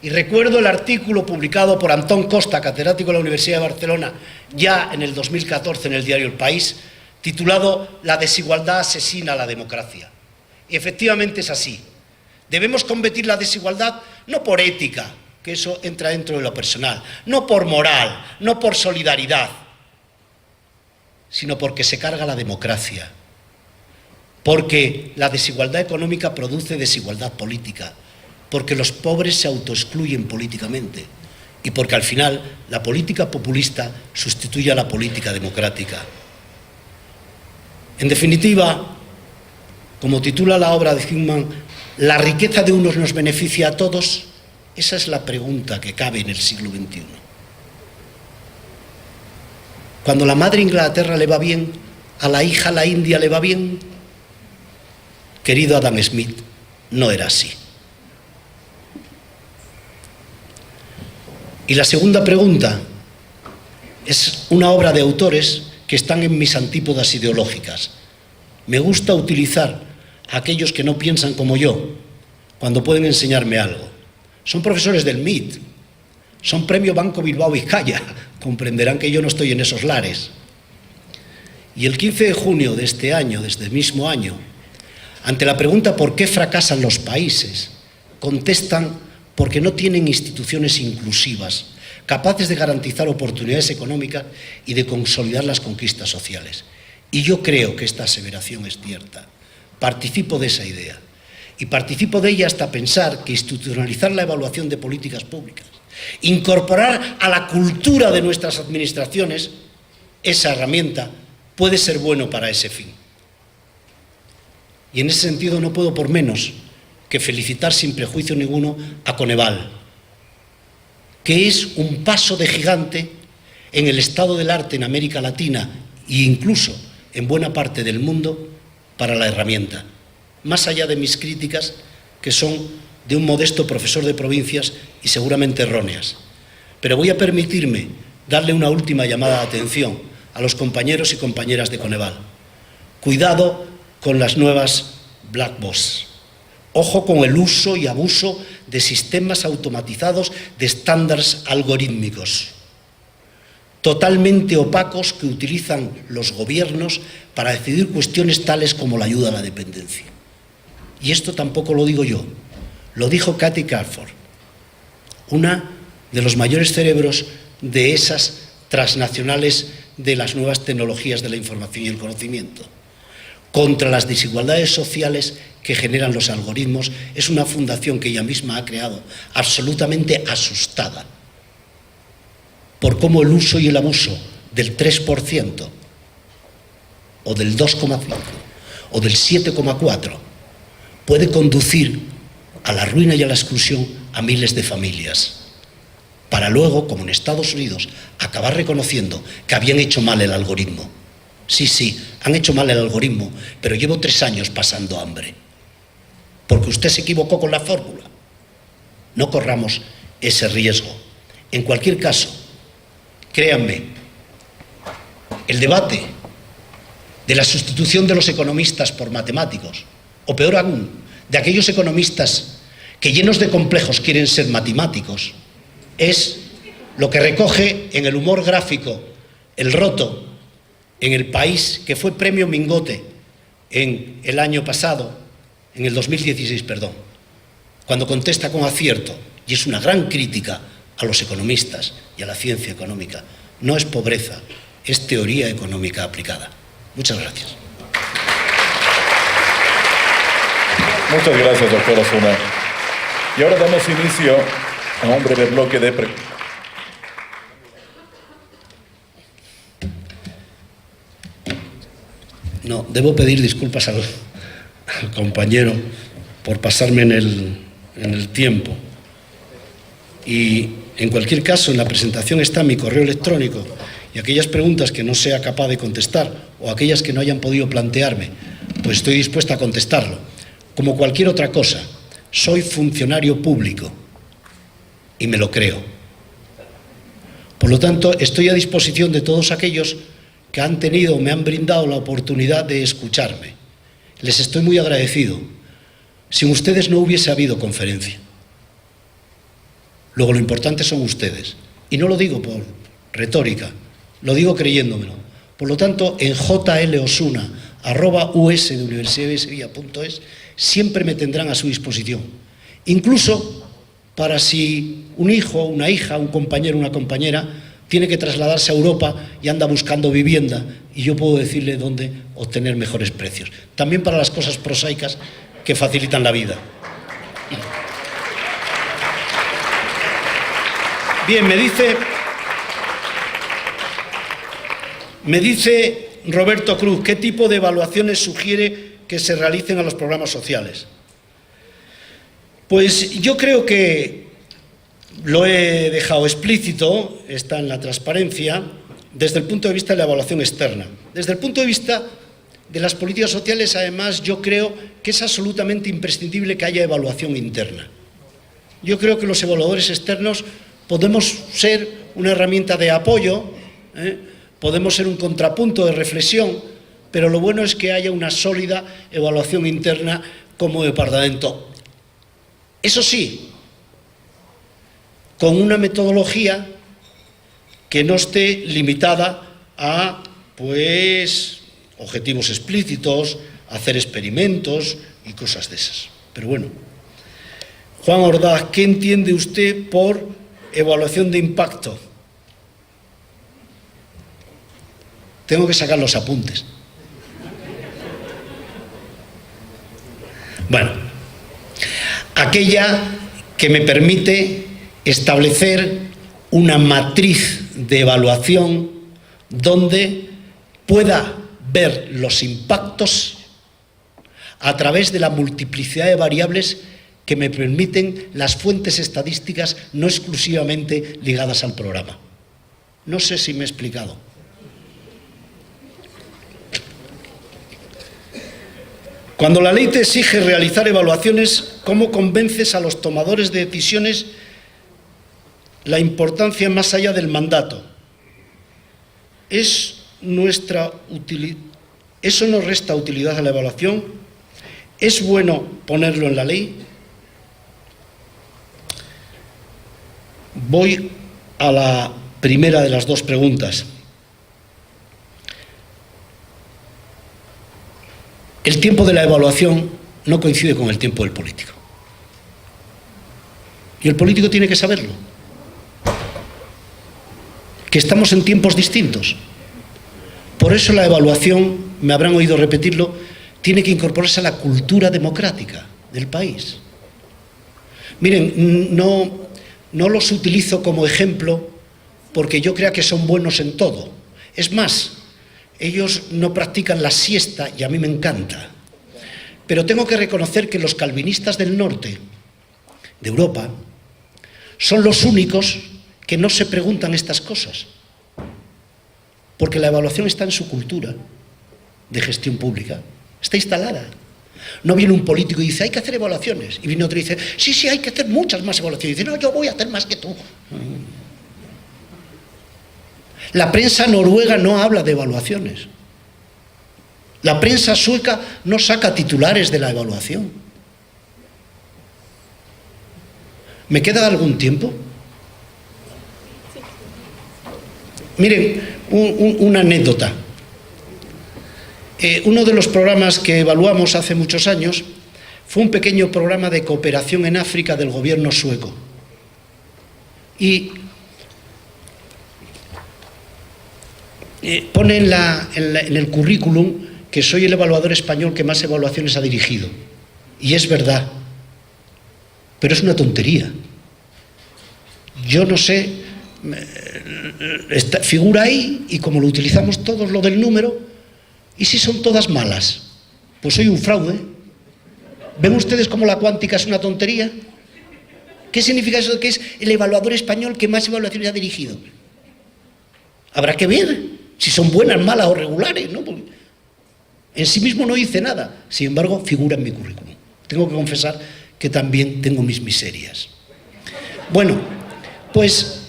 y recuerdo el artículo publicado por Antón Costa, catedrático de la Universidad de Barcelona, ya en el 2014 en el diario El País, titulado «La desigualdad asesina a la democracia». Y efectivamente es así. Debemos combatir la desigualdad no por ética, que eso entra dentro de lo personal, no por moral, no por solidaridad, sino porque se carga la democracia, porque la desigualdad económica produce desigualdad política, porque los pobres se autoexcluyen políticamente y porque al final la política populista sustituye a la política democrática. En definitiva, como titula la obra de Huckman, ¿la riqueza de unos nos beneficia a todos? Esa es la pregunta que cabe en el siglo XXI. Cuando la madre Inglaterra le va bien, a la hija la India le va bien. Querido Adam Smith, no era así. Y la segunda pregunta es una obra de autores que están en mis antípodas ideológicas. Me gusta utilizar a aquellos que no piensan como yo cuando pueden enseñarme algo. Son profesores del MIT, son premio Banco Bilbao Vizcaya, comprenderán que yo no estoy en esos lares. Y el 15 de junio de este año, de este mismo año, ante la pregunta ¿por qué fracasan los países?, contestan porque no tienen instituciones inclusivas, capaces de garantizar oportunidades económicas y de consolidar las conquistas sociales. Y yo creo que esta aseveración es cierta. Participo de esa idea. Y participo de ella hasta pensar que institucionalizar la evaluación de políticas públicas, incorporar a la cultura de nuestras administraciones esa herramienta, puede ser bueno para ese fin. Y en ese sentido no puedo por menos que felicitar sin prejuicio ninguno a Coneval, que es un paso de gigante en el estado del arte en América Latina e incluso en buena parte del mundo para la herramienta, más allá de mis críticas, que son de un modesto profesor de provincias y seguramente erróneas. Pero voy a permitirme darle una última llamada de atención a los compañeros y compañeras de Coneval. Cuidado con las nuevas black box. Ojo con el uso y abuso de sistemas automatizados de estándares algorítmicos, totalmente opacos que utilizan los gobiernos para decidir cuestiones tales como la ayuda a la dependencia. Y esto tampoco lo digo yo, lo dijo Cathy Carford, una de los mayores cerebros de esas transnacionales de las nuevas tecnologías de la información y el conocimiento. Contra las desigualdades sociales que generan los algoritmos, es una fundación que ella misma ha creado, absolutamente asustada por cómo el uso y el abuso del 3% o del 2,5% o del 7,4% puede conducir a la ruina y a la exclusión a miles de familias, para luego, como en Estados Unidos, acabar reconociendo que habían hecho mal el algoritmo. Sí, han hecho mal el algoritmo, pero llevo 3 años pasando hambre, porque usted se equivocó con la fórmula. No corramos ese riesgo. En cualquier caso, créanme, el debate de la sustitución de los economistas por matemáticos, o peor aún, de aquellos economistas que llenos de complejos quieren ser matemáticos, es lo que recoge en el humor gráfico El Roto, en El País, que fue premio Mingote en el año pasado, en el 2016, perdón, cuando contesta con acierto, y es una gran crítica a los economistas y a la ciencia económica. No es pobreza, es teoría económica aplicada. Muchas gracias. Muchas gracias, doctor Osuna. Y ahora damos inicio a un breve bloque de preguntas. No, debo pedir disculpas al compañero por pasarme en el tiempo. Y En cualquier caso, en la presentación está mi correo electrónico y aquellas preguntas que no sea capaz de contestar o aquellas que no hayan podido plantearme, pues estoy dispuesta a contestarlo. Como cualquier otra cosa, soy funcionario público y me lo creo. Por lo tanto, estoy a disposición de todos aquellos que han tenido o me han brindado la oportunidad de escucharme. Les estoy muy agradecido. Sin ustedes no hubiese habido conferencia. Luego, lo importante son ustedes. Y no lo digo por retórica, lo digo creyéndomelo. Por lo tanto, en jlosuna@us.universidadesevilla.es siempre me tendrán a su disposición. Incluso para si un hijo, una hija, un compañero, una compañera tiene que trasladarse a Europa y anda buscando vivienda y yo puedo decirle dónde obtener mejores precios. También para las cosas prosaicas que facilitan la vida. Bien, me dice Roberto Cruz, ¿qué tipo de evaluaciones sugiere que se realicen a los programas sociales? Pues yo creo que lo he dejado explícito, está en la transparencia, desde el punto de vista de la evaluación externa. Desde el punto de vista de las políticas sociales, además, yo creo que es absolutamente imprescindible que haya evaluación interna. Yo creo que los evaluadores externos podemos ser una herramienta de apoyo, podemos ser un contrapunto de reflexión, pero lo bueno es que haya una sólida evaluación interna como departamento. Eso sí, con una metodología que no esté limitada a, pues, objetivos explícitos, hacer experimentos y cosas de esas. Pero bueno, Juan Ordaz, ¿qué entiende usted por evaluación de impacto? Tengo que sacar los apuntes. Bueno, aquella que me permite establecer una matriz de evaluación donde pueda ver los impactos a través de la multiplicidad de variables que me permiten las fuentes estadísticas no exclusivamente ligadas al programa. No sé si me he explicado. Cuando la ley te exige realizar evaluaciones, ¿cómo convences a los tomadores de decisiones la importancia más allá del mandato? ¿Eso nos resta utilidad a la evaluación? ¿Es bueno ponerlo en la ley? Voy a la primera de las dos preguntas. El tiempo de la evaluación no coincide con el tiempo del político. Y el político tiene que saberlo. Que estamos en tiempos distintos. Por eso la evaluación, me habrán oído repetirlo, tiene que incorporarse a la cultura democrática del país. Miren, no los utilizo como ejemplo porque yo crea que son buenos en todo. Es más, ellos no practican la siesta y a mí me encanta. Pero tengo que reconocer que los calvinistas del norte de Europa son los únicos que no se preguntan estas cosas. Porque la evaluación está en su cultura de gestión pública. Está instalada. No viene un político y dice, hay que hacer evaluaciones. Y viene otro y dice, sí, hay que hacer muchas más evaluaciones. Y dice, no, yo voy a hacer más que tú. La prensa noruega no habla de evaluaciones. La prensa sueca no saca titulares de la evaluación. ¿Me queda algún tiempo? Miren, una anécdota. Uno de los programas que evaluamos hace muchos años fue un pequeño programa de cooperación en África del gobierno sueco. Y pone en el currículum que soy el evaluador español que más evaluaciones ha dirigido. Y es verdad. Pero es una tontería. Yo no sé, figura ahí y como lo utilizamos todos lo del número, ¿y si son todas malas? Pues soy un fraude. ¿Ven ustedes cómo la cuántica es una tontería? ¿Qué significa eso de que es el evaluador español que más evaluaciones ha dirigido? Habrá que ver si son buenas, malas o regulares, ¿no? Porque en sí mismo no dice nada, sin embargo figura en mi currículum. Tengo que confesar que también tengo mis miserias. Bueno, pues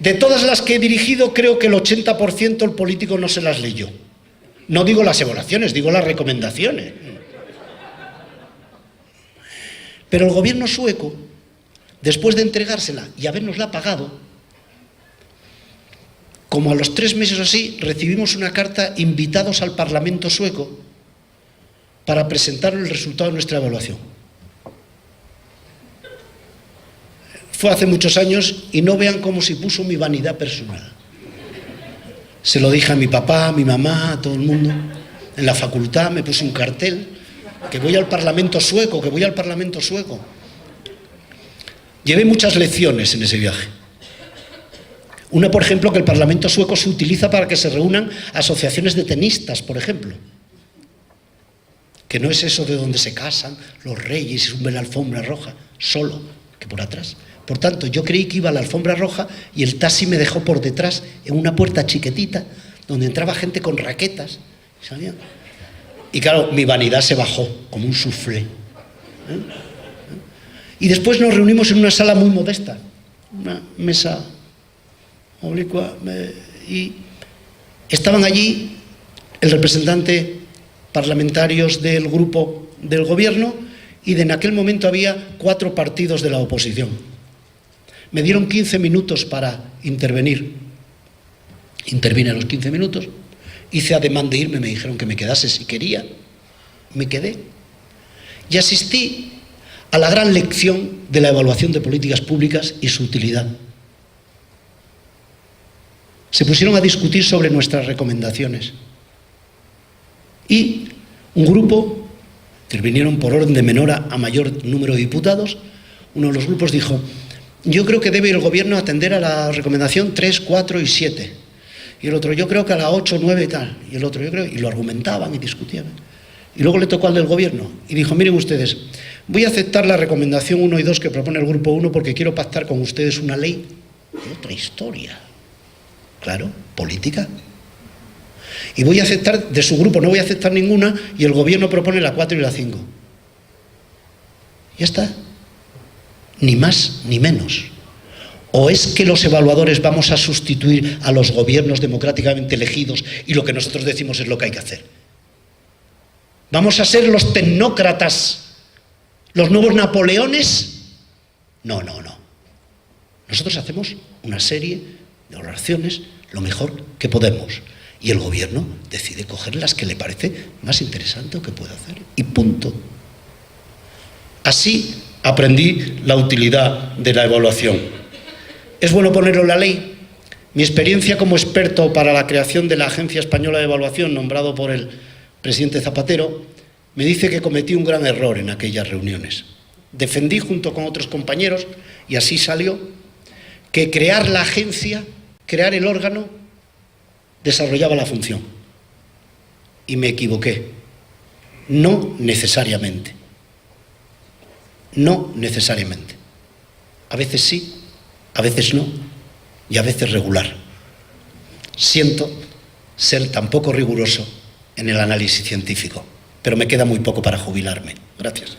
de todas las que he dirigido, creo que el 80% el político no se las leyó. No digo las evaluaciones, digo las recomendaciones. Pero el gobierno sueco, después de entregársela y habérnosla pagado, como a los 3 meses o así, recibimos una carta invitados al Parlamento sueco para presentar el resultado de nuestra evaluación. Fue hace muchos años y no vean cómo se puso mi vanidad personal. Se lo dije a mi papá, a mi mamá, a todo el mundo. En la facultad me puse un cartel, que voy al Parlamento sueco, que voy al Parlamento sueco. Llevé muchas lecciones en ese viaje. Una, por ejemplo, que el Parlamento sueco se utiliza para que se reúnan asociaciones de tenistas, por ejemplo. Que no es eso de donde se casan los reyes y suben la alfombra roja, solo, que por atrás. Por tanto, yo creí que iba a la alfombra roja y el taxi me dejó por detrás en una puerta chiquitita donde entraba gente con raquetas. Y claro, mi vanidad se bajó como un soufflé. Y después nos reunimos en una sala muy modesta, una mesa oblicua, y estaban allí el representante parlamentarios del grupo del gobierno y en aquel momento había 4 partidos de la oposición. Me dieron 15 minutos para intervenir. Intervine a los 15 minutos. Hice ademán de irme, me dijeron que me quedase si quería. Me quedé. Y asistí a la gran lección de la evaluación de políticas públicas y su utilidad. Se pusieron a discutir sobre nuestras recomendaciones. Y un grupo, intervinieron por orden de menor a mayor número de diputados, uno de los grupos dijo: yo creo que debe el gobierno atender a la recomendación 3, 4 y 7. Y el otro, yo creo que a la 8, 9 y tal. Y el otro, yo creo, y lo argumentaban y discutían. Y luego le tocó al del gobierno y dijo: miren ustedes, voy a aceptar la recomendación 1 y 2 que propone el grupo 1 porque quiero pactar con ustedes una ley de otra historia. Claro, política. Y voy a aceptar, de su grupo no voy a aceptar ninguna, y el gobierno propone la 4 y la 5. Ya está. Ni más ni menos. ¿O es que los evaluadores vamos a sustituir a los gobiernos democráticamente elegidos y lo que nosotros decimos es lo que hay que hacer? ¿Vamos a ser los tecnócratas, los nuevos Napoleones? No, no, no. Nosotros hacemos una serie de valoraciones lo mejor que podemos y el gobierno decide coger las que le parece más interesante o que puede hacer. Y punto. Así aprendí la utilidad de la evaluación. ¿Es bueno ponerlo en la ley? Mi experiencia como experto para la creación de la Agencia Española de Evaluación, nombrado por el presidente Zapatero, me dice que cometí un gran error en aquellas reuniones. Defendí junto con otros compañeros, y así salió, que crear la agencia, crear el órgano, desarrollaba la función. Y me equivoqué. No necesariamente. No necesariamente. A veces sí, a veces no, y a veces regular. Siento ser tan poco riguroso en el análisis científico, pero me queda muy poco para jubilarme. Gracias.